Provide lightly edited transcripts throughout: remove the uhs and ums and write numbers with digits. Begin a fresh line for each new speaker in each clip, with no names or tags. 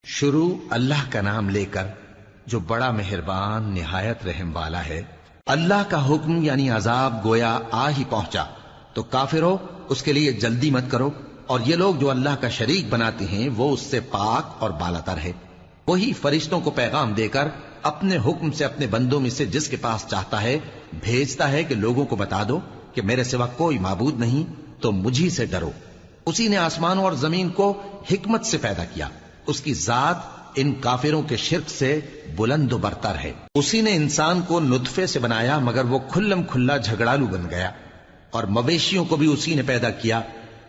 شروع اللہ کا نام لے کر جو بڑا مہربان نہایت رحم والا ہے۔ اللہ کا حکم یعنی عذاب گویا آ ہی پہنچا تو کافرو اس کے لیے جلدی مت کرو، اور یہ لوگ جو اللہ کا شریک بناتے ہیں وہ اس سے پاک اور بالاتر ہے۔ وہی فرشتوں کو پیغام دے کر اپنے حکم سے اپنے بندوں میں سے جس کے پاس چاہتا ہے بھیجتا ہے کہ لوگوں کو بتا دو کہ میرے سوا کوئی معبود نہیں، تو مجھی سے ڈرو۔ اسی نے آسمانوں اور زمین کو حکمت سے پیدا کیا، اس کی ذات ان کافروں کے شرک سے بلند و برتر ہے۔ اسی نے انسان کو نطفے سے بنایا مگر وہ کھلم کھلا جھگڑالو بن گیا، اور مویشیوں کو بھی اسی نے پیدا کیا،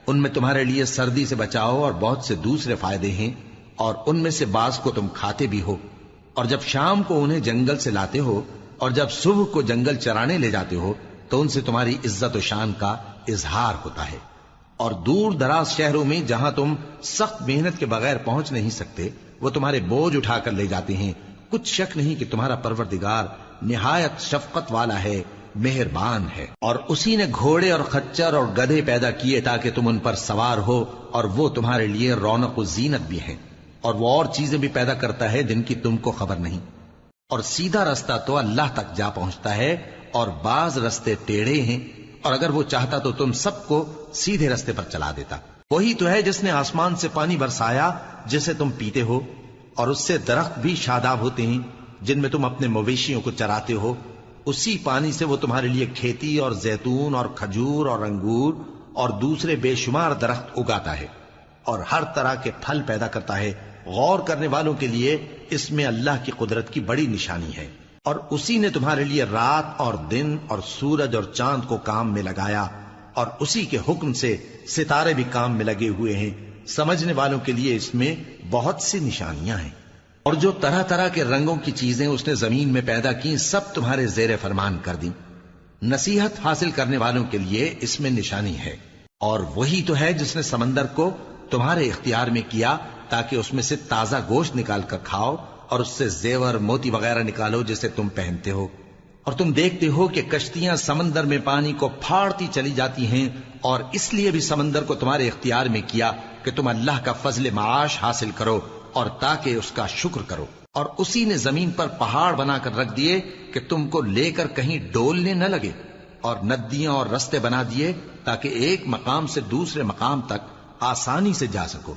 ان میں تمہارے لیے سردی سے بچاؤ اور بہت سے دوسرے فائدے ہیں، اور ان میں سے بعض کو تم کھاتے بھی ہو، اور جب شام کو انہیں جنگل سے لاتے ہو اور جب صبح کو جنگل چرانے لے جاتے ہو تو ان سے تمہاری عزت و شان کا اظہار ہوتا ہے۔ اور دور دراز شہروں میں جہاں تم سخت محنت کے بغیر پہنچ نہیں سکتے وہ تمہارے بوجھ اٹھا کر لے جاتے ہیں۔ کچھ شک نہیں کہ تمہارا پروردگار نہایت شفقت والا ہے، مہربان ہے۔ اور اسی نے گھوڑے اور خچر اور گدھے پیدا کیے تاکہ تم ان پر سوار ہو، اور وہ تمہارے لیے رونق و زینت بھی ہیں، اور وہ اور چیزیں بھی پیدا کرتا ہے جن کی تم کو خبر نہیں۔ اور سیدھا رستہ تو اللہ تک جا پہنچتا ہے، اور بعض رستے ٹیڑھے ہیں، اور اگر وہ چاہتا تو تم سب کو سیدھے رستے پر چلا دیتا۔ وہی تو ہے جس نے آسمان سے پانی برسایا جسے تم پیتے ہو، اور اس سے درخت بھی شاداب ہوتے ہیں جن میں تم اپنے مویشیوں کو چراتے ہو۔ اسی پانی سے وہ تمہارے لیے کھیتی اور زیتون اور کھجور اور انگور اور دوسرے بے شمار درخت اگاتا ہے، اور ہر طرح کے پھل پیدا کرتا ہے۔ غور کرنے والوں کے لیے اس میں اللہ کی قدرت کی بڑی نشانی ہے۔ اور اسی نے تمہارے لیے رات اور دن اور سورج اور چاند کو کام میں لگایا، اور اسی کے حکم سے ستارے بھی کام میں لگے ہوئے ہیں۔ سمجھنے والوں کے لیے اس میں بہت سی نشانیاں ہیں۔ اور جو طرح طرح کے رنگوں کی چیزیں اس نے زمین میں پیدا کی سب تمہارے زیر فرمان کر دیں۔ نصیحت حاصل کرنے والوں کے لیے اس میں نشانی ہے۔ اور وہی تو ہے جس نے سمندر کو تمہارے اختیار میں کیا تاکہ اس میں سے تازہ گوشت نکال کر کھاؤ، اور اس سے زیور موتی وغیرہ نکالو جسے تم پہنتے ہو۔ اور تم دیکھتے ہو کہ کشتیاں سمندر میں پانی کو پھاڑتی چلی جاتی ہیں، اور اس لیے بھی سمندر کو تمہارے اختیار میں کیا کہ تم اللہ کا فضل معاش حاصل کرو اور تاکہ اس کا شکر کرو۔ اور اسی نے زمین پر پہاڑ بنا کر رکھ دیے کہ تم کو لے کر کہیں ڈولنے نہ لگے، اور ندیاں اور رستے بنا دیے تاکہ ایک مقام سے دوسرے مقام تک آسانی سے جا سکو،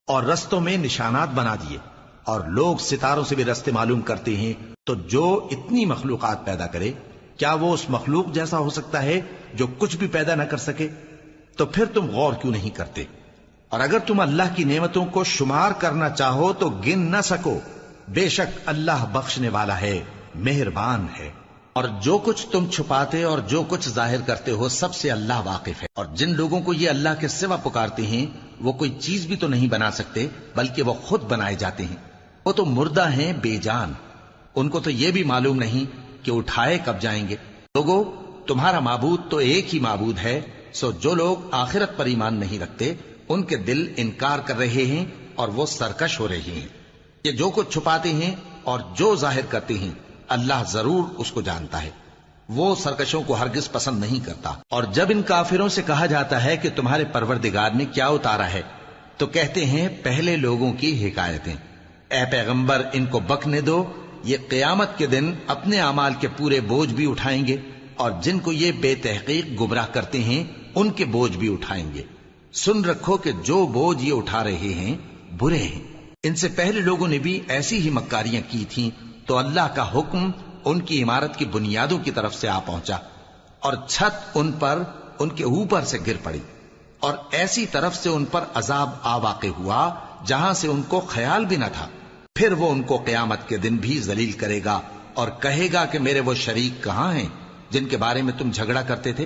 اور رستوں میں نشانات بنا دیے۔ اور لوگ ستاروں سے بھی رستے معلوم کرتے ہیں، تو جو اتنی مخلوقات پیدا کرے کیا وہ اس مخلوق جیسا ہو سکتا ہے جو کچھ بھی پیدا نہ کر سکے؟ تو پھر تم غور کیوں نہیں کرتے؟ اور اگر تم اللہ کی نعمتوں کو شمار کرنا چاہو تو گن نہ سکو۔ بے شک اللہ بخشنے والا ہے، مہربان ہے۔ اور جو کچھ تم چھپاتے اور جو کچھ ظاہر کرتے ہو سب سے اللہ واقف ہے۔ اور جن لوگوں کو یہ اللہ کے سوا پکارتے ہیں وہ کوئی چیز بھی تو نہیں بنا سکتے بلکہ وہ خود بنائے جاتے ہیں۔ وہ تو مردہ ہیں بے جان، ان کو تو یہ بھی معلوم نہیں کہ اٹھائے کب جائیں گے۔ لوگو تمہارا معبود تو ایک ہی معبود ہے، سو جو لوگ آخرت پر ایمان نہیں رکھتے ان کے دل انکار کر رہے ہیں اور وہ سرکش ہو رہے ہیں۔ یہ جو کچھ چھپاتے ہیں اور جو ظاہر کرتے ہیں اللہ ضرور اس کو جانتا ہے، وہ سرکشوں کو ہرگز پسند نہیں کرتا۔ اور جب ان کافروں سے کہا جاتا ہے کہ تمہارے پروردگار نے کیا اتارا ہے تو کہتے ہیں پہلے لوگوں کی حکایتیں۔ اے پیغمبر ان کو بکنے دو، یہ قیامت کے دن اپنے اعمال کے پورے بوجھ بھی اٹھائیں گے، اور جن کو یہ بے تحقیق گمراہ کرتے ہیں ان کے بوجھ بھی اٹھائیں گے۔ سن رکھو کہ جو بوجھ یہ اٹھا رہے ہیں برے ہیں۔ ان سے پہلے لوگوں نے بھی ایسی ہی مکاریاں کی تھیں تو اللہ کا حکم ان کی عمارت کی بنیادوں کی طرف سے آ پہنچا، اور چھت ان پر ان کے اوپر سے گر پڑی، اور ایسی طرف سے ان پر عذاب آ واقع ہوا جہاں سے ان کو خیال بھی نہ تھا۔ پھر وہ ان کو قیامت کے دن بھی ذلیل کرے گا اور کہے گا کہ میرے وہ شریک کہاں ہیں جن کے بارے میں تم جھگڑا کرتے تھے؟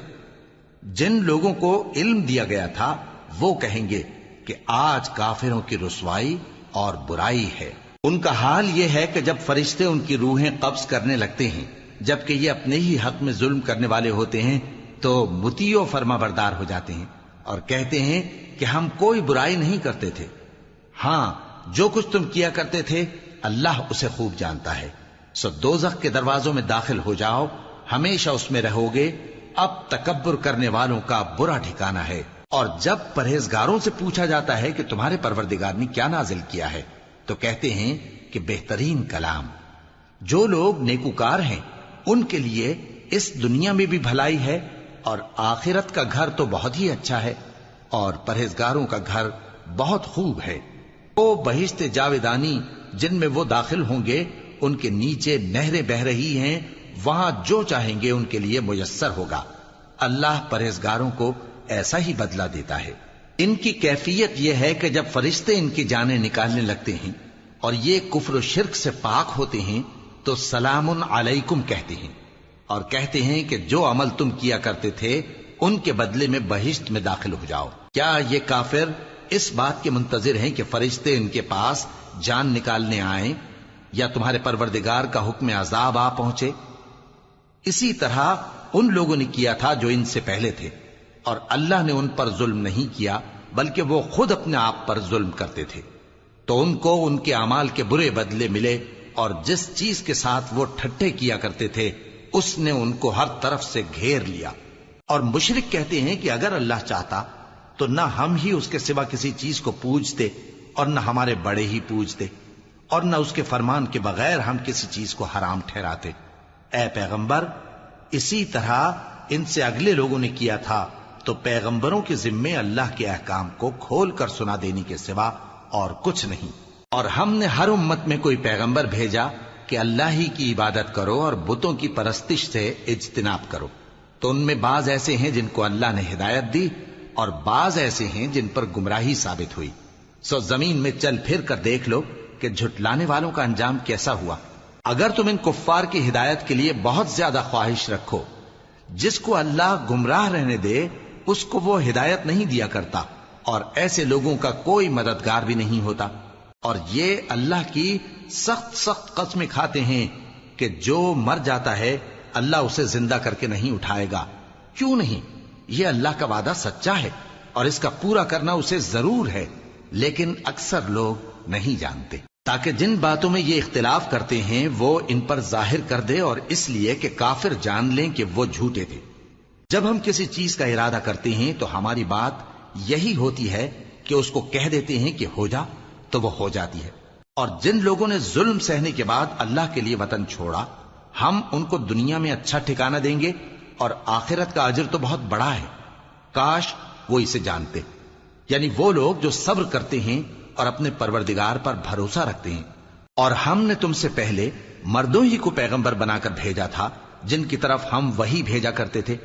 جن لوگوں کو علم دیا گیا تھا وہ کہیں گے کہ آج کافروں کی رسوائی اور برائی ہے۔ ان کا حال یہ ہے کہ جب فرشتے ان کی روحیں قبض کرنے لگتے ہیں جبکہ یہ اپنے ہی حق میں ظلم کرنے والے ہوتے ہیں تو مطیع و فرما بردار ہو جاتے ہیں اور کہتے ہیں کہ ہم کوئی برائی نہیں کرتے تھے۔ ہاں جو کچھ تم کیا کرتے تھے اللہ اسے خوب جانتا ہے۔ سو دوزخ کے دروازوں میں داخل ہو جاؤ، ہمیشہ اس میں رہو گے، اب تکبر کرنے والوں کا برا ٹھکانہ ہے۔ اور جب پرہیزگاروں سے پوچھا جاتا ہے کہ تمہارے پروردگار نے کیا نازل کیا ہے تو کہتے ہیں کہ بہترین کلام. جو لوگ نیکوکار ہیں ان کے لیے اس دنیا میں بھی بھلائی ہے اور آخرت کا گھر تو بہت ہی اچھا ہے، اور پرہیزگاروں کا گھر بہت خوب ہے. وہ بہشت جاویدانی جن میں وہ داخل ہوں گے، ان کے نیچے نہریں بہہ رہی ہیں، وہاں جو چاہیں گے ان کے لیے میسر ہوگا. اللہ پرہیزگاروں کو ایسا ہی بدلہ دیتا ہے. ان کی کیفیت یہ ہے کہ جب فرشتے ان کی جانیں نکالنے لگتے ہیں اور یہ کفر و شرک سے پاک ہوتے ہیں تو سلام علیکم کہتے ہیں، اور کہتے ہیں کہ جو عمل تم کیا کرتے تھے ان کے بدلے میں بہشت میں داخل ہو جاؤ. کیا یہ کافر اس بات کے منتظر ہیں کہ فرشتے ان کے پاس جان نکالنے آئیں یا تمہارے پروردگار کا حکم عذاب آ پہنچے؟ اسی طرح ان لوگوں نے کیا تھا جو ان سے پہلے تھے، اور اللہ نے ان پر ظلم نہیں کیا بلکہ وہ خود اپنے آپ پر ظلم کرتے تھے. تو ان کو ان کے اعمال کے برے بدلے ملے، اور جس چیز کے ساتھ وہ ٹھٹھے کیا کرتے تھے اس نے ان کو ہر طرف سے گھیر لیا. اور مشرک کہتے ہیں کہ اگر اللہ چاہتا تو نہ ہم ہی اس کے سوا کسی چیز کو پوجتے اور نہ ہمارے بڑے ہی پوجتے، اور نہ اس کے فرمان کے بغیر ہم کسی چیز کو حرام ٹھہراتے. اے پیغمبر، اسی طرح ان سے اگلے لوگوں نے کیا تھا، تو پیغمبروں کے ذمے اللہ کے احکام کو کھول کر سنا دینے کے سوا اور کچھ نہیں. اور ہم نے ہر امت میں کوئی پیغمبر بھیجا کہ اللہ ہی کی عبادت کرو اور بتوں کی پرستش سے اجتناب کرو. تو ان میں بعض ایسے ہیں جن کو اللہ نے ہدایت دی اور بعض ایسے ہیں جن پر گمراہی ثابت ہوئی. سو زمین میں چل پھر کر دیکھ لو کہ جھٹلانے والوں کا انجام کیسا ہوا. اگر تم ان کفار کی ہدایت کے لیے بہت زیادہ خواہش رکھو، جس کو اللہ گمراہ رہنے دے اس کو وہ ہدایت نہیں دیا کرتا، اور ایسے لوگوں کا کوئی مددگار بھی نہیں ہوتا. اور یہ اللہ کی سخت سخت قسمیں کھاتے ہیں کہ جو مر جاتا ہے اللہ اسے زندہ کر کے نہیں اٹھائے گا. کیوں نہیں؟ یہ اللہ کا وعدہ سچا ہے اور اس کا پورا کرنا اسے ضرور ہے، لیکن اکثر لوگ نہیں جانتے. تاکہ جن باتوں میں یہ اختلاف کرتے ہیں وہ ان پر ظاہر کر دے، اور اس لیے کہ کافر جان لیں کہ وہ جھوٹے تھے. جب ہم کسی چیز کا ارادہ کرتے ہیں تو ہماری بات یہی ہوتی ہے کہ اس کو کہہ دیتے ہیں کہ ہو جا تو وہ ہو جاتی ہے. اور جن لوگوں نے ظلم سہنے کے بعد اللہ کے لیے وطن چھوڑا، ہم ان کو دنیا میں اچھا ٹھکانہ دیں گے اور آخرت کا اجر تو بہت بڑا ہے. کاش وہ اسے جانتے. یعنی وہ لوگ جو صبر کرتے ہیں اور اپنے پروردگار پر بھروسہ رکھتے ہیں. اور ہم نے تم سے پہلے مردوں ہی کو پیغمبر بنا کر بھیجا تھا جن کی طرف ہم وحی بھیجا کرتے تھے.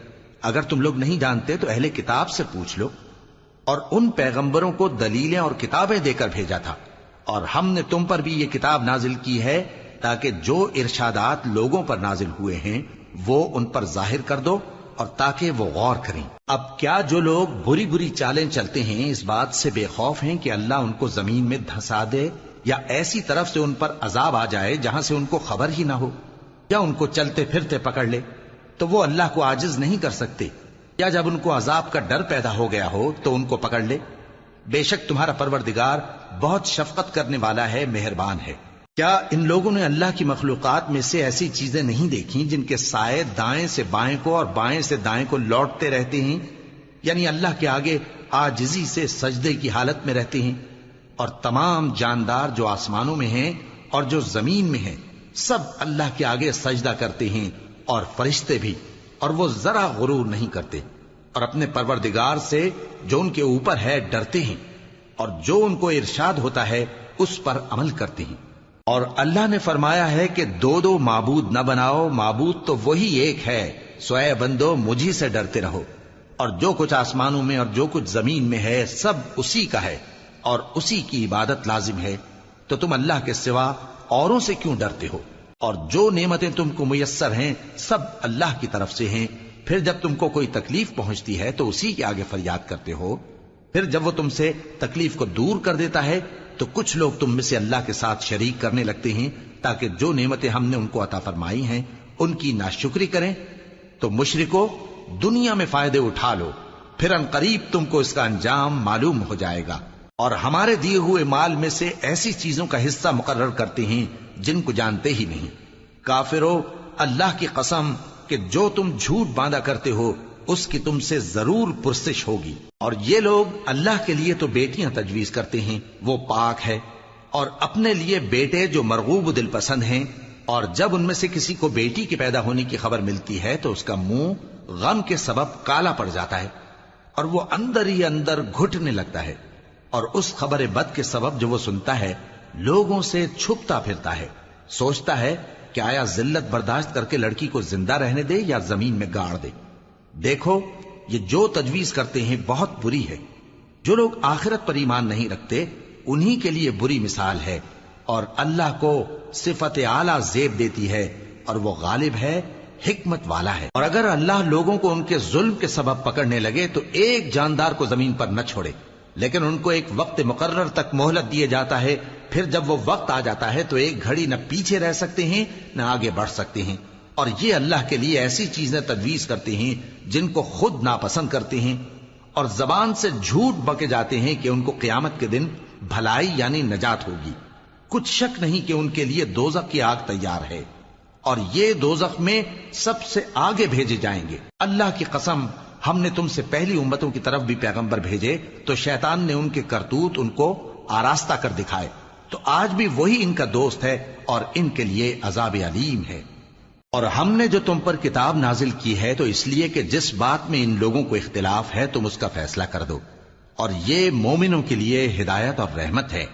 اگر تم لوگ نہیں جانتے تو اہل کتاب سے پوچھ لو. اور ان پیغمبروں کو دلیلیں اور کتابیں دے کر بھیجا تھا، اور ہم نے تم پر بھی یہ کتاب نازل کی ہے تاکہ جو ارشادات لوگوں پر نازل ہوئے ہیں وہ ان پر ظاہر کر دو، اور تاکہ وہ غور کریں. اب کیا جو لوگ بری بری چالیں چلتے ہیں اس بات سے بے خوف ہیں کہ اللہ ان کو زمین میں دھسا دے، یا ایسی طرف سے ان پر عذاب آ جائے جہاں سے ان کو خبر ہی نہ ہو، یا ان کو چلتے پھرتے پکڑ لے تو وہ اللہ کو عاجز نہیں کر سکتے، یا جب ان کو عذاب کا ڈر پیدا ہو گیا ہو تو ان کو پکڑ لے؟ بے شک تمہارا پروردگار بہت شفقت کرنے والا ہے، مہربان ہے. کیا ان لوگوں نے اللہ کی مخلوقات میں سے ایسی چیزیں نہیں دیکھی جن کے سائے دائیں سے بائیں کو اور بائیں سے دائیں کو لوٹتے رہتے ہیں؟ یعنی اللہ کے آگے عاجزی سے سجدے کی حالت میں رہتے ہیں. اور تمام جاندار جو آسمانوں میں ہیں اور جو زمین میں ہیں سب اللہ کے آگے سجدہ کرتے ہیں، اور فرشتے بھی، اور وہ ذرا غرور نہیں کرتے، اور اپنے پروردگار سے جو ان کے اوپر ہے ڈرتے ہیں، اور جو ان کو ارشاد ہوتا ہے اس پر عمل کرتے ہیں. اور اللہ نے فرمایا ہے کہ دو دو معبود نہ بناؤ، معبود تو وہی ایک ہے، سو اے بندو مجھی سے ڈرتے رہو. اور جو کچھ آسمانوں میں اور جو کچھ زمین میں ہے سب اسی کا ہے، اور اسی کی عبادت لازم ہے. تو تم اللہ کے سوا اوروں سے کیوں ڈرتے ہو؟ اور جو نعمتیں تم کو میسر ہیں سب اللہ کی طرف سے ہیں. پھر جب تم کو کوئی تکلیف پہنچتی ہے تو اسی کے آگے فریاد کرتے ہو. پھر جب وہ تم سے تکلیف کو دور کر دیتا ہے تو کچھ لوگ تم میں سے اللہ کے ساتھ شریک کرنے لگتے ہیں تاکہ جو نعمتیں ہم نے ان کو عطا فرمائی ہیں ان کی ناشکری کریں. تو مشرکو دنیا میں فائدے اٹھا لو، پھر ان قریب تم کو اس کا انجام معلوم ہو جائے گا. اور ہمارے دیے ہوئے مال میں سے ایسی چیزوں کا حصہ مقرر کرتے ہیں جن کو جانتے ہی نہیں. کافرو اللہ کی قسم کہ جو تم جھوٹ باندھا کرتے ہو اس کی تم سے ضرور پرسش ہوگی. اور یہ لوگ اللہ کے لیے تو بیٹیاں تجویز کرتے ہیں، وہ پاک ہے، اور اپنے لیے بیٹے جو مرغوب دل پسند ہیں، اور جب ان میں سے کسی کو بیٹی کے پیدا ہونے کی خبر ملتی ہے تو اس کا منہ غم کے سبب کالا پڑ جاتا ہے اور وہ اندر ہی اندر گھٹنے لگتا ہے، اور اس خبر بد کے سبب جو وہ سنتا ہے لوگوں سے چھپتا پھرتا ہے، سوچتا ہے کہ آیا ذلت برداشت کر کے لڑکی کو زندہ رہنے دے یا زمین میں گاڑ دے۔ دیکھو یہ جو تجویز کرتے ہیں بہت بری ہے۔ جو لوگ آخرت پر ایمان نہیں رکھتے انہی کے لیے بری مثال ہے، اور اللہ کو صفت اعلیٰ زیب دیتی ہے، اور وہ غالب ہے، حکمت والا ہے۔ اور اگر اللہ لوگوں کو ان کے ظلم کے سبب پکڑنے لگے تو ایک جاندار کو زمین پر نہ چھوڑے، لیکن ان کو ایک وقت مقرر تک مہلت دیے جاتا ہے، پھر جب وہ وقت آ جاتا ہے تو ایک گھڑی نہ پیچھے رہ سکتے ہیں نہ آگے بڑھ سکتے ہیں۔ اور یہ اللہ کے لیے ایسی چیزیں تجویز کرتے ہیں جن کو خود ناپسند کرتے ہیں، اور زبان سے جھوٹ بکے جاتے ہیں کہ ان کو قیامت کے دن بھلائی یعنی نجات ہوگی۔ کچھ شک نہیں کہ ان کے لیے دوزخ کی آگ تیار ہے، اور یہ دوزخ میں سب سے آگے بھیجے جائیں گے۔ اللہ کی قسم، ہم نے تم سے پہلی امتوں کی طرف بھی پیغمبر بھیجے تو شیطان نے ان کے کرتوت ان کو آراستہ کر دکھائے، تو آج بھی وہی ان کا دوست ہے اور ان کے لیے عذاب علیم ہے۔ اور ہم نے جو تم پر کتاب نازل کی ہے تو اس لیے کہ جس بات میں ان لوگوں کو اختلاف ہے تم اس کا فیصلہ کر دو، اور یہ مومنوں کے لیے ہدایت اور رحمت ہے۔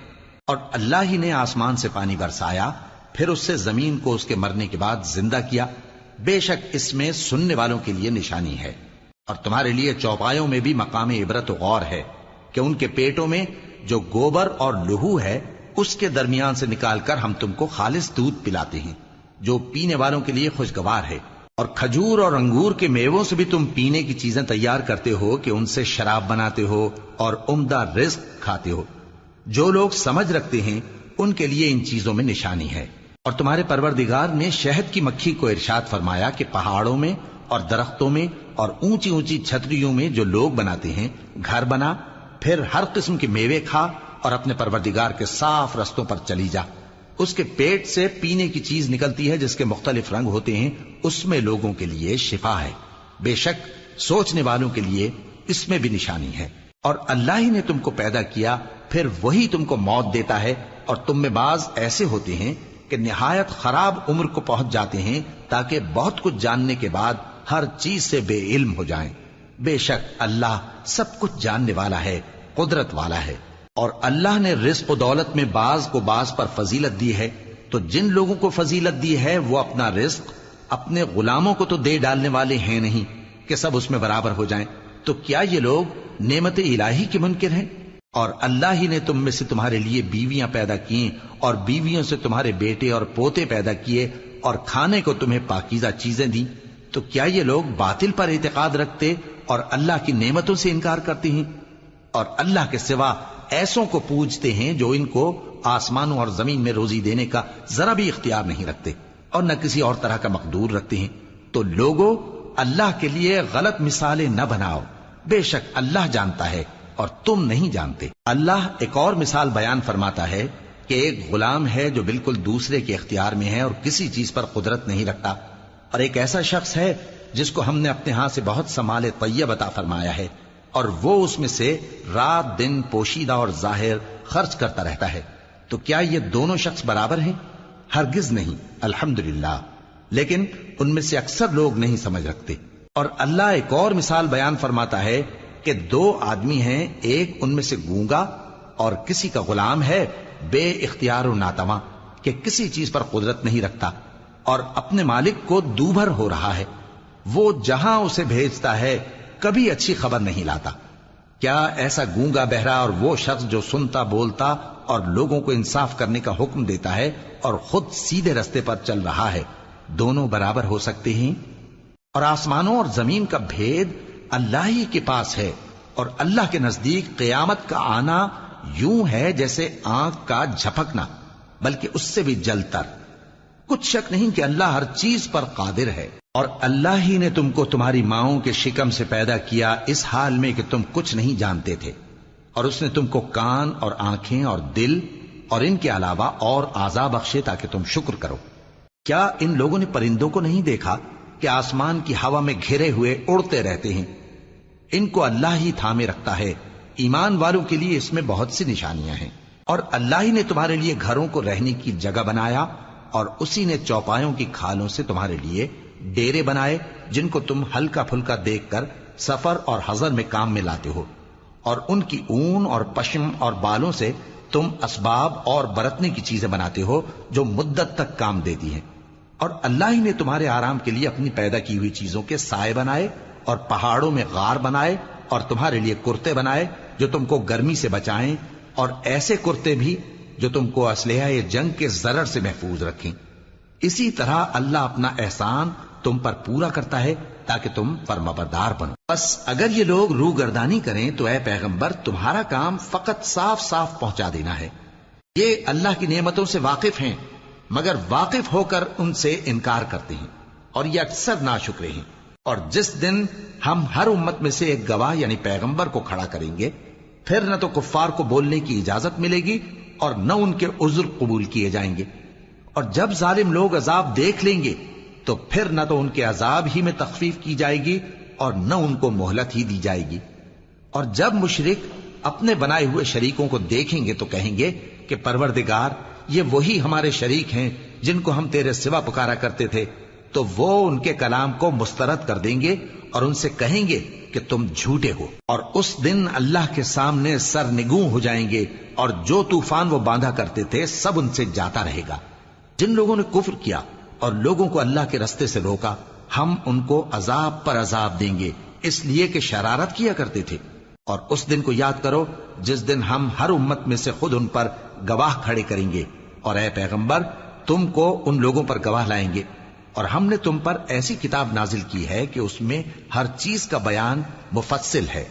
اور اللہ ہی نے آسمان سے پانی برسایا، پھر اس سے زمین کو اس کے مرنے کے بعد زندہ کیا، بے شک اس میں سننے والوں کے لیے نشانی ہے۔ اور تمہارے لیے چوپایوں میں بھی مقام عبرت و غور ہے کہ ان کے پیٹوں میں جو گوبر اور لہو ہے اس کے درمیان سے نکال کر ہم تم کو خالص دودھ پلاتے ہیں جو پینے والوں کے لیے خوشگوار ہے، اور کھجور اور انگور کے میووں سے بھی تم پینے کی چیزیں تیار کرتے ہو کہ ان سے شراب بناتے ہو اور عمدہ رزق کھاتے ہو۔ جو لوگ سمجھ رکھتے ہیں ان کے لیے ان چیزوں میں نشانی ہے۔ اور تمہارے پروردگار نے شہد کی مکھی کو ارشاد فرمایا کہ پہاڑوں میں اور درختوں میں اور اونچی اونچی چھتریوں میں جو لوگ بناتے ہیں گھر بنا، پھر ہر قسم کے میوے کھا اور اپنے پروردگار کے صاف رستوں پر چلی جا۔ اس کے پیٹ سے پینے کی چیز نکلتی ہے جس کے مختلف رنگ ہوتے ہیں، اس میں لوگوں کے لیے شفا ہے، بے شک سوچنے والوں کے لیے اس میں بھی نشانی ہے۔ اور اللہ ہی نے تم کو پیدا کیا، پھر وہی تم کو موت دیتا ہے، اور تم میں بعض ایسے ہوتے ہیں کہ نہایت خراب عمر کو پہنچ جاتے ہیں تاکہ بہت کچھ جاننے کے بعد ہر چیز سے بے علم ہو جائیں۔ بے شک اللہ سب کچھ جاننے والا ہے، قدرت والا ہے۔ اور اللہ نے رزق و دولت میں بعض کو بعض پر فضیلت دی ہے، تو جن لوگوں کو فضیلت دی ہے وہ اپنا رزق اپنے غلاموں کو تو دے ڈالنے والے ہیں نہیں کہ سب اس میں برابر ہو جائیں، تو کیا یہ لوگ نعمت الہی کے منکر ہیں؟ اور اللہ ہی نے تم میں سے تمہارے لیے بیویاں پیدا کی اور بیویوں سے تمہارے بیٹے اور پوتے پیدا کیے اور کھانے کو تمہیں پاکیزہ چیزیں دیں، تو کیا یہ لوگ باطل پر اعتقاد رکھتے اور اللہ کی نعمتوں سے انکار کرتے ہیں؟ اور اللہ کے سوا ایسوں کو پوجتے ہیں جو ان کو آسمانوں اور زمین میں روزی دینے کا ذرا بھی اختیار نہیں رکھتے اور نہ کسی اور طرح کا مقدور رکھتے ہیں۔ تو لوگوں اللہ کے لیے غلط مثالیں نہ بناؤ، بے شک اللہ جانتا ہے اور تم نہیں جانتے۔ اللہ ایک اور مثال بیان فرماتا ہے کہ ایک غلام ہے جو بالکل دوسرے کے اختیار میں ہے اور کسی چیز پر قدرت نہیں رکھتا، اور ایک ایسا شخص ہے جس کو ہم نے اپنے ہاں سے بہت سا مال طیب عطا فرمایا ہے اور وہ اس میں سے رات دن پوشیدہ اور ظاہر خرچ کرتا رہتا ہے، تو کیا یہ دونوں شخص برابر ہیں؟ ہرگز نہیں، الحمدللہ، لیکن ان میں سے اکثر لوگ نہیں سمجھ رکھتے۔ اور اللہ ایک اور مثال بیان فرماتا ہے کہ دو آدمی ہیں، ایک ان میں سے گونگا اور کسی کا غلام ہے بے اختیار و ناتواں کہ کسی چیز پر قدرت نہیں رکھتا اور اپنے مالک کو دوبھر ہو رہا ہے، وہ جہاں اسے بھیجتا ہے کبھی اچھی خبر نہیں لاتا۔ کیا ایسا گونگا بہرا اور وہ شخص جو سنتا بولتا اور لوگوں کو انصاف کرنے کا حکم دیتا ہے اور خود سیدھے رستے پر چل رہا ہے، دونوں برابر ہو سکتے ہیں؟ اور آسمانوں اور زمین کا بھید اللہ ہی کے پاس ہے، اور اللہ کے نزدیک قیامت کا آنا یوں ہے جیسے آنکھ کا جھپکنا، بلکہ اس سے بھی جلتر۔ کچھ شک نہیں کہ اللہ ہر چیز پر قادر ہے۔ اور اللہ ہی نے تم کو تمہاری ماؤں کے شکم سے پیدا کیا اس حال میں کہ تم کچھ نہیں جانتے تھے، اور اس نے تم کو کان اور آنکھیں اور دل اور ان کے علاوہ اور اعضاء بخشے تاکہ تم شکر کرو۔ کیا ان لوگوں نے پرندوں کو نہیں دیکھا کہ آسمان کی ہوا میں گھرے ہوئے اڑتے رہتے ہیں؟ ان کو اللہ ہی تھامے رکھتا ہے۔ ایمان والوں کے لیے اس میں بہت سی نشانیاں ہیں۔ اور اللہ ہی نے تمہارے لیے گھروں کو رہنے کی جگہ بنایا، اور اسی نے چوپایوں کی کھالوں سے تمہارے لیے ڈیرے بنائے جن کو تم ہلکا پھلکا دیکھ کر سفر اور حضر میں کام میں لاتے ہو، اور ان کی اون اور پشم اور بالوں سے تم اسباب اور برتنے کی چیزیں بناتے ہو جو مدت تک کام دیتی ہیں۔ اور اللہ ہی نے تمہارے آرام کے لیے اپنی پیدا کی ہوئی چیزوں کے سائے بنائے، اور پہاڑوں میں غار بنائے، اور تمہارے لیے کرتے بنائے جو تم کو گرمی سے بچائیں، اور ایسے کرتے بھی جو تم کو اسلحہ جنگ کے ضرر سے محفوظ رکھیں۔ اسی طرح اللہ اپنا احسان تم پر پورا کرتا ہے تاکہ تم فرمانبردار بنو۔ بس اگر یہ لوگ روگردانی کریں تو اے پیغمبر تمہارا کام فقط صاف صاف پہنچا دینا ہے۔ یہ اللہ کی نعمتوں سے واقف ہیں، مگر واقف ہو کر ان سے انکار کرتے ہیں، اور یہ اکثر ناشکرے ہیں۔ اور جس دن ہم ہر امت میں سے ایک گواہ یعنی پیغمبر کو کھڑا کریں گے، پھر نہ تو کفار کو بولنے کی اجازت ملے گی اور نہ ان کے عذر قبول کیے جائیں گے۔ اور جب ظالم لوگ عذاب دیکھ لیں گے تو پھر نہ تو ان کے عذاب ہی میں تخفیف کی جائے گی اور نہ ان کو مہلت ہی دی جائے گی۔ اور جب مشرک اپنے بنائے ہوئے شریکوں کو دیکھیں گے تو کہیں گے کہ پروردگار، یہ وہی ہمارے شریک ہیں جن کو ہم تیرے سوا پکارا کرتے تھے۔ تو وہ ان کے کلام کو مسترد کر دیں گے اور ان سے کہیں گے کہ تم جھوٹے ہو، اور اس دن اللہ کے سامنے سرنگوں ہو جائیں گے، اور جو طوفان وہ باندھا کرتے تھے سب ان سے جاتا رہے گا۔ جن لوگوں نے کفر کیا اور لوگوں کو اللہ کے رستے سے روکا، ہم ان کو عذاب پر عذاب دیں گے، اس لیے کہ شرارت کیا کرتے تھے۔ اور اس دن کو یاد کرو جس دن ہم ہر امت میں سے خود ان پر گواہ کھڑے کریں گے، اور اے پیغمبر تم کو ان لوگوں پر گواہ لائیں گے۔ اور ہم نے تم پر ایسی کتاب نازل کی ہے کہ اس میں ہر چیز کا بیان مفصل ہے،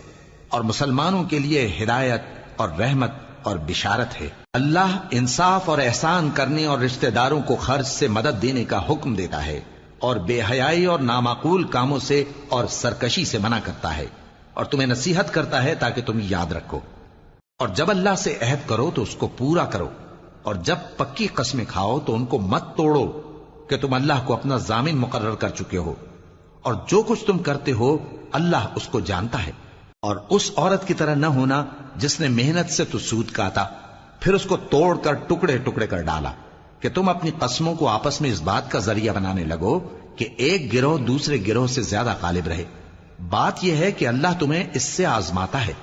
اور مسلمانوں کے لیے ہدایت اور رحمت اور بشارت ہے۔ اللہ انصاف اور احسان کرنے اور رشتہ داروں کو خرچ سے مدد دینے کا حکم دیتا ہے، اور بے حیائی اور نامعقول کاموں سے اور سرکشی سے منع کرتا ہے، اور تمہیں نصیحت کرتا ہے تاکہ تم یاد رکھو۔ اور جب اللہ سے عہد کرو تو اس کو پورا کرو، اور جب پکی قسمیں کھاؤ تو ان کو مت توڑو کہ تم اللہ کو اپنا ضامن مقرر کر چکے ہو، اور جو کچھ تم کرتے ہو اللہ اس کو جانتا ہے۔ اور اس عورت کی طرح نہ ہونا جس نے محنت سے تو سود کاتا پھر اس کو توڑ کر ٹکڑے ٹکڑے کر ڈالا، کہ تم اپنی قسموں کو آپس میں اس بات کا ذریعہ بنانے لگو کہ ایک گروہ دوسرے گروہ سے زیادہ غالب رہے۔ بات یہ ہے کہ اللہ تمہیں اس سے آزماتا ہے،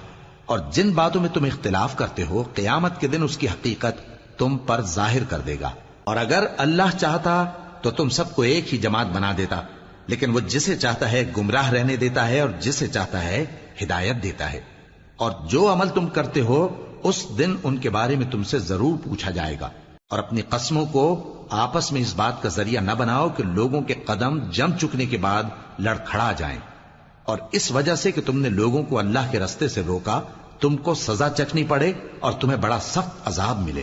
اور جن باتوں میں تم اختلاف کرتے ہو قیامت کے دن اس کی حقیقت تم پر ظاہر کر دے گا۔ اور اگر اللہ چاہتا تو تم سب کو ایک ہی جماعت بنا دیتا، لیکن وہ جسے چاہتا ہے گمراہ رہنے دیتا ہے اور جسے چاہتا ہے ہدایت دیتا ہے۔ اور جو عمل تم کرتے ہو اس دن ان کے بارے میں تم سے ضرور پوچھا جائے گا۔ اور اپنی قسموں کو آپس میں اس بات کا ذریعہ نہ بناؤ کہ لوگوں کے قدم جم چکنے کے بعد لڑکھڑا جائیں، اور اس وجہ سے کہ تم نے لوگوں کو اللہ کے رستے سے روکا تم کو سزا چکھنی پڑے اور تمہیں بڑا سخت عذاب ملے۔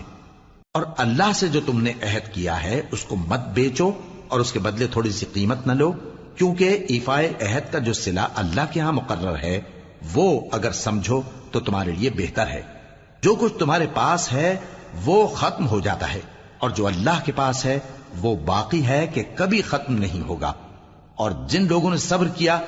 اور اللہ سے جو تم نے عہد کیا ہے اس کو مت بیچو اور اس کے بدلے تھوڑی سی قیمت نہ لو، کیونکہ ایفائے عہد کا جو صلہ اللہ کے ہاں مقرر ہے وہ اگر سمجھو تو تمہارے لیے بہتر ہے۔ جو کچھ تمہارے پاس ہے وہ ختم ہو جاتا ہے، اور جو اللہ کے پاس ہے وہ باقی ہے کہ کبھی ختم نہیں ہوگا۔ اور جن لوگوں نے صبر کیا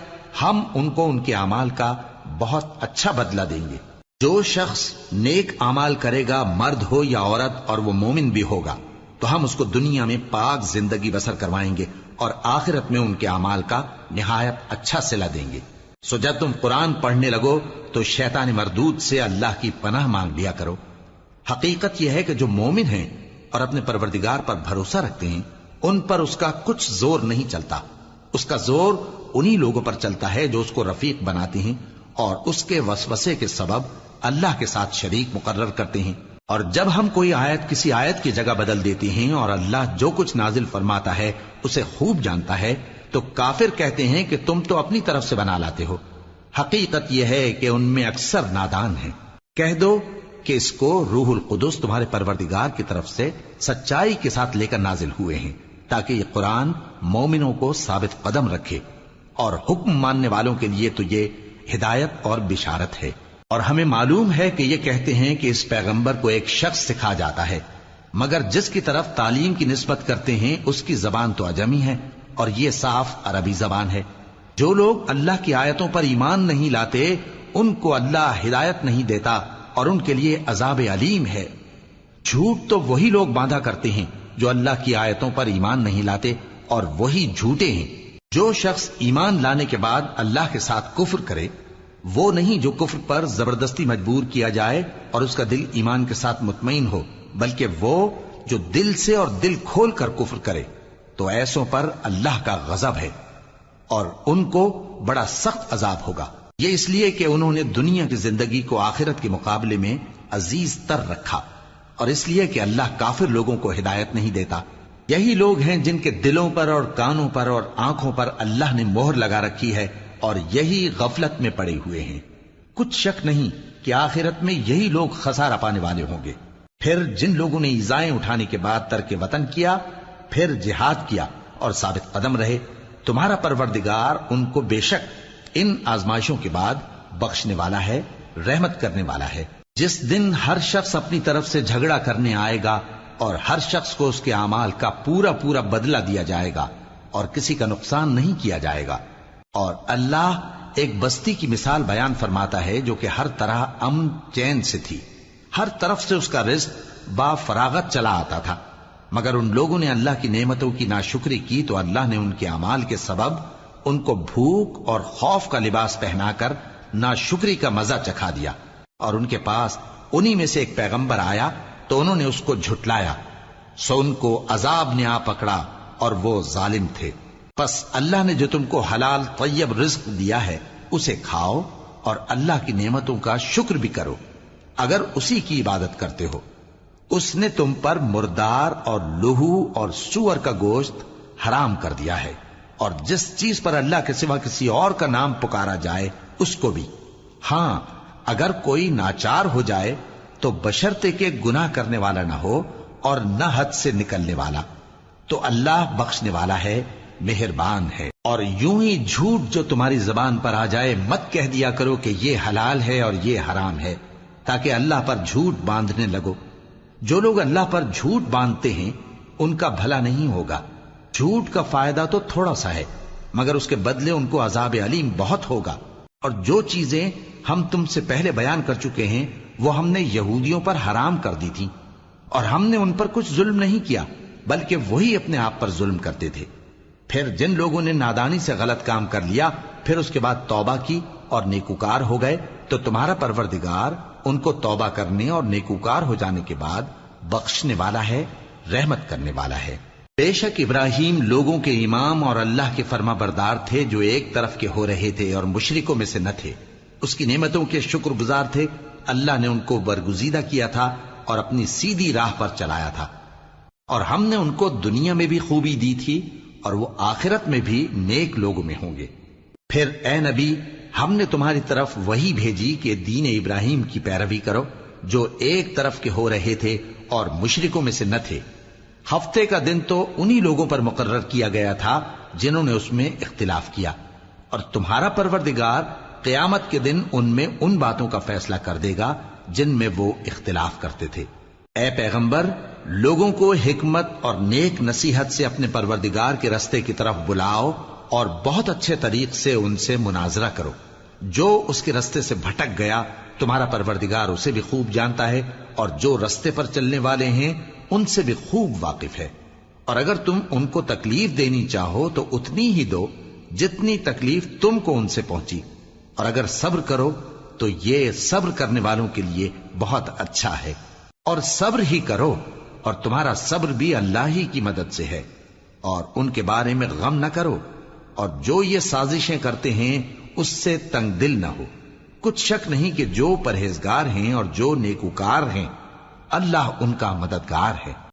ہم ان کو ان کے اعمال کا بہت اچھا بدلہ دیں گے۔ جو شخص نیک اعمال کرے گا مرد ہو یا عورت اور وہ مومن بھی ہوگا تو ہم اس کو دنیا میں پاک زندگی بسر کروائیں گے اور آخرت میں ان کے اعمال کا نہایت اچھا صلہ دیں گے۔ سو جب تم قرآن پڑھنے لگو تو شیطان مردود سے اللہ کی پناہ مانگ لیا کرو۔ حقیقت یہ ہے کہ جو مومن ہیں اور اپنے پروردگار پر بھروسہ رکھتے ہیں ان پر اس کا کچھ زور نہیں چلتا۔ اس کا زور انہی لوگوں پر چلتا ہے جو اس کو رفیق بناتے ہیں اور اس کے وسوسے کے سبب اللہ کے ساتھ شریک مقرر کرتے ہیں۔ اور جب ہم کوئی آیت کسی آیت کی جگہ بدل دیتے ہیں اور اللہ جو کچھ نازل فرماتا ہے اسے خوب جانتا ہے تو کافر کہتے ہیں کہ تم تو اپنی طرف سے بنا لاتے ہو۔ حقیقت یہ ہے کہ ان میں اکثر نادان ہیں۔ کہہ دو کہ اس کو روح القدس تمہارے پروردگار کی طرف سے سچائی کے ساتھ لے کر نازل ہوئے ہیں تاکہ یہ قرآن مومنوں کو ثابت قدم رکھے، اور حکم ماننے والوں کے لیے تو یہ ہدایت اور بشارت ہے۔ اور ہمیں معلوم ہے کہ یہ کہتے ہیں کہ اس پیغمبر کو ایک شخص سکھا جاتا ہے، مگر جس کی طرف تعلیم کی نسبت کرتے ہیں اس کی زبان تو عجمی ہے اور یہ صاف عربی زبان ہے۔ جو لوگ اللہ کی آیتوں پر ایمان نہیں لاتے ان کو اللہ ہدایت نہیں دیتا اور ان کے لیے عذاب علیم ہے۔ جھوٹ تو وہی لوگ باندھا کرتے ہیں جو اللہ کی آیتوں پر ایمان نہیں لاتے، اور وہی جھوٹے ہیں۔ جو شخص ایمان لانے کے بعد اللہ کے ساتھ کفر کرے، وہ نہیں جو کفر پر زبردستی مجبور کیا جائے اور اس کا دل ایمان کے ساتھ مطمئن ہو، بلکہ وہ جو دل سے اور دل کھول کر کفر کرے، تو ایسوں پر اللہ کا غضب ہے اور ان کو بڑا سخت عذاب ہوگا۔ یہ اس لیے کہ انہوں نے دنیا کی زندگی کو آخرت کے مقابلے میں عزیز تر رکھا، اور اس لیے کہ اللہ کافر لوگوں کو ہدایت نہیں دیتا۔ یہی لوگ ہیں جن کے دلوں پر اور کانوں پر اور آنکھوں پر اللہ نے مہر لگا رکھی ہے، اور یہی غفلت میں پڑے ہوئے ہیں۔ کچھ شک نہیں کہ آخرت میں یہی لوگ خسارہ پانے والے ہوں گے۔ پھر جن لوگوں نے ایذائیں اٹھانے کے بعد ترک وطن کیا، پھر جہاد کیا اور ثابت قدم رہے، تمہارا پروردگار ان کو بے شک ان آزمائشوں کے بعد بخشنے والا ہے، رحمت کرنے والا ہے۔ جس دن ہر شخص اپنی طرف سے جھگڑا کرنے آئے گا اور ہر شخص کو اس کے اعمال کا پورا پورا بدلہ دیا جائے گا اور کسی کا نقصان نہیں کیا جائے گا۔ اور اللہ ایک بستی کی مثال بیان فرماتا ہے جو کہ ہر طرح امن چین سے تھی، ہر طرف سے اس کا رزق با فراغت چلا آتا تھا، مگر ان لوگوں نے اللہ کی نعمتوں کی ناشکری کی تو اللہ نے ان کے اعمال کے سبب ان کو بھوک اور خوف کا لباس پہنا کر ناشکری کا مزہ چکھا دیا۔ اور ان کے پاس انہی میں سے ایک پیغمبر آیا تو انہوں نے اس کو جھٹلایا، سو ان کو عذاب نے آ پکڑا اور وہ ظالم تھے۔ پس اللہ نے جو تم کو حلال طیب رزق دیا ہے اسے کھاؤ اور اللہ کی نعمتوں کا شکر بھی کرو اگر اسی کی عبادت کرتے ہو۔ اس نے تم پر مردار اور لہو اور سور کا گوشت حرام کر دیا ہے، اور جس چیز پر اللہ کے سوا کسی اور کا نام پکارا جائے اس کو بھی۔ ہاں اگر کوئی ناچار ہو جائے تو بشرطے کہ گناہ کرنے والا نہ ہو اور نہ حد سے نکلنے والا، تو اللہ بخشنے والا ہے، مہربان ہے۔ اور یوں ہی جھوٹ جو تمہاری زبان پر آ جائے مت کہہ دیا کرو کہ یہ حلال ہے اور یہ حرام ہے، تاکہ اللہ پر جھوٹ باندھنے لگو۔ جو لوگ اللہ پر جھوٹ باندھتے ہیں ان کا بھلا نہیں ہوگا۔ جھوٹ کا فائدہ تو تھوڑا سا ہے، مگر اس کے بدلے ان کو عذاب علیم بہت ہوگا۔ اور جو چیزیں ہم تم سے پہلے بیان کر چکے ہیں وہ ہم نے یہودیوں پر حرام کر دی تھی، اور ہم نے ان پر کچھ ظلم نہیں کیا بلکہ وہی اپنے آپ پر ظلم کرتے تھے۔ پھر جن لوگوں نے نادانی سے غلط کام کر لیا پھر اس کے بعد توبہ کی اور نیکوکار ہو گئے تو تمہارا پروردگار ان کو توبہ کرنے اور نیکوکار ہو جانے کے بعد بخشنے والا ہے، رحمت کرنے والا ہے۔ بے شک ابراہیم لوگوں کے امام اور اللہ کے فرما بردار تھے جو ایک طرف کے ہو رہے تھے اور مشرکوں میں سے نہ تھے۔ اس کی نعمتوں کے شکر گزار تھے۔ اللہ نے ان کو برگزیدہ کیا تھا اور اپنی سیدھی راہ پر چلایا تھا، اور ہم نے ان کو دنیا میں بھی خوبی دی تھی اور وہ آخرت میں بھی نیک لوگوں میں ہوں گے۔ پھر اے نبی ہم نے تمہاری طرف وہی بھیجی کہ دین ابراہیم کی پیروی کرو جو ایک طرف کے ہو رہے تھے اور مشرکوں میں سے نہ تھے۔ ہفتے کا دن تو انہی لوگوں پر مقرر کیا گیا تھا جنہوں نے اس میں اختلاف کیا، اور تمہارا پروردگار قیامت کے دن ان میں ان باتوں کا فیصلہ کر دے گا جن میں وہ اختلاف کرتے تھے۔ اے پیغمبر لوگوں کو حکمت اور نیک نصیحت سے اپنے پروردگار کے رستے کی طرف بلاؤ اور بہت اچھے طریق سے ان سے مناظرہ کرو۔ جو اس کے رستے سے بھٹک گیا تمہارا پروردگار اسے بھی خوب جانتا ہے، اور جو رستے پر چلنے والے ہیں ان سے بھی خوب واقف ہے۔ اور اگر تم ان کو تکلیف دینی چاہو تو اتنی ہی دو جتنی تکلیف تم کو ان سے پہنچی، اور اگر صبر کرو تو یہ صبر کرنے والوں کے لیے بہت اچھا ہے۔ اور صبر ہی کرو، اور تمہارا صبر بھی اللہ ہی کی مدد سے ہے، اور ان کے بارے میں غم نہ کرو، اور جو یہ سازشیں کرتے ہیں اس سے تنگ دل نہ ہو۔ کچھ شک نہیں کہ جو پرہیزگار ہیں اور جو نیکوکار ہیں اللہ ان کا مددگار ہے۔